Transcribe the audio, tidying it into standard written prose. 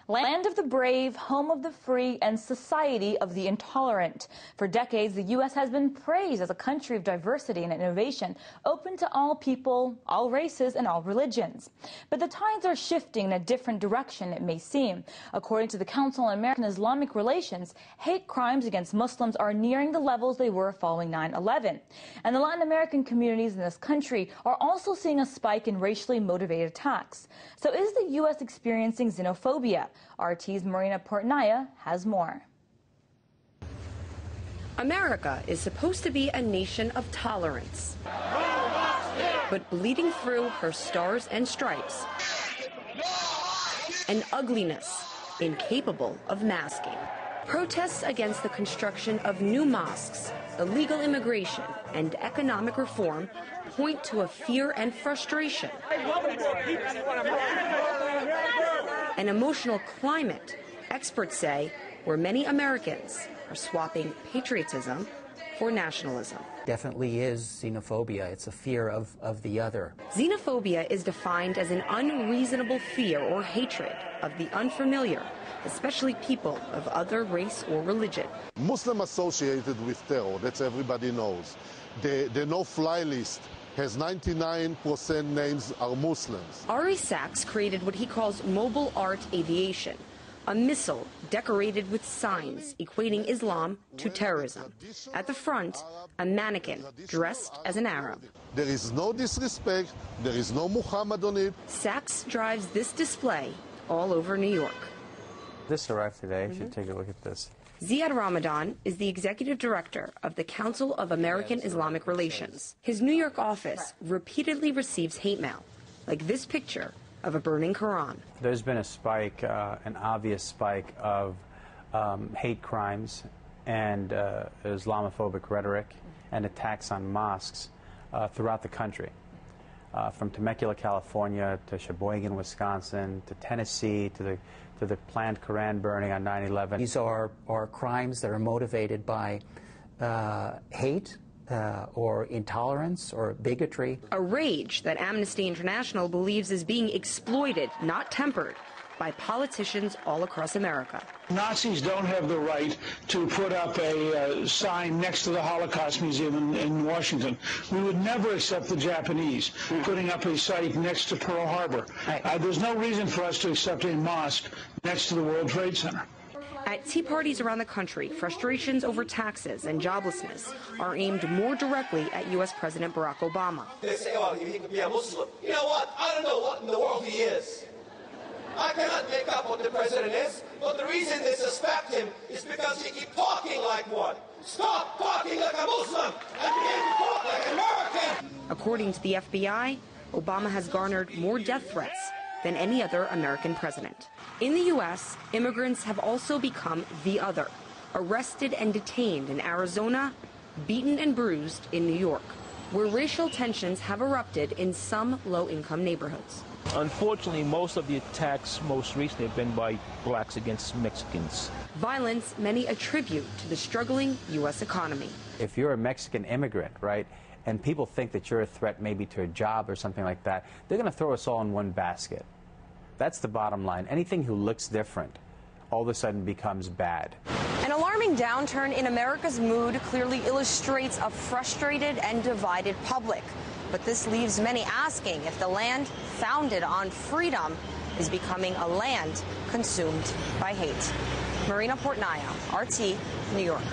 Land of the brave, home of the free, and society of the intolerant. For decades, the U.S. has been praised as a country of diversity and innovation, open to all people, all races, and all religions. But the tides are shifting in a different direction, it may seem. According to the Council on American-Islamic Relations, hate crimes against Muslims are nearing the levels they were following 9/11. And the Latin American communities in this country are also seeing a spike in racially motivated attacks. So is the U.S. experiencing xenophobia? RT's Marina Portnaya has more. America is supposed to be a nation of tolerance, but bleeding through her stars and stripes, an ugliness incapable of masking. Protests against the construction of new mosques, illegal immigration, and economic reform point to a fear and frustration, an emotional climate, experts say, where many Americans are swapping patriotism for nationalism. Definitely is xenophobia. It's a fear of the other. Xenophobia is defined as an unreasonable fear or hatred of the unfamiliar, especially people of other race or religion. Muslim associated with terror, that's everybody knows. The no-fly list has 99% names are Muslims. Ari Sachs created what he calls mobile art aviation, a missile decorated with signs equating Islam to terrorism. At the front, a mannequin dressed as an Arab. There is no disrespect, there is no Muhammad on it. Sachs drives this display all over New York. This arrived today. You should take a look at this. Zead Ramadan is the executive director of the Council of American-Islamic Relations. His New York office repeatedly receives hate mail, like this picture of a burning Koran. There's been a spike, an obvious spike of hate crimes and Islamophobic rhetoric and attacks on mosques throughout the country. From Temecula, California, to Sheboygan, Wisconsin, to Tennessee, to the planned Koran burning on 9/11. These are crimes that are motivated by hate or intolerance or bigotry. A rage that Amnesty International believes is being exploited, not tempered, by politicians all across America. Nazis don't have the right to put up a sign next to the Holocaust Museum in Washington. We would never accept the Japanese putting up a site next to Pearl Harbor. There's no reason for us to accept a mosque next to the World Trade Center. At tea parties around the country, frustrations over taxes and joblessness are aimed more directly at U.S. President Barack Obama. They say, oh, he could be a Muslim. You know what? I don't know what in the world he is. I cannot make up what the president is, but the reason they suspect him is because he keeps talking like one. Stop talking like a Muslim and begin to talk like an American. According to the FBI, Obama has garnered more death threats than any other American president. In the U.S., immigrants have also become the other, arrested and detained in Arizona, beaten and bruised in New York, where racial tensions have erupted in some low-income neighborhoods. Unfortunately, most of the attacks most recently have been by blacks against Mexicans. Violence many attribute to the struggling U.S. economy. If you're a Mexican immigrant, right, and people think that you're a threat maybe to a job or something like that, they're going to throw us all in one basket. That's the bottom line. Anything who looks different all of a sudden becomes bad. An alarming downturn in America's mood clearly illustrates a frustrated and divided public. But this leaves many asking if the land founded on freedom is becoming a land consumed by hate. Marina Portnaya, RT, New York.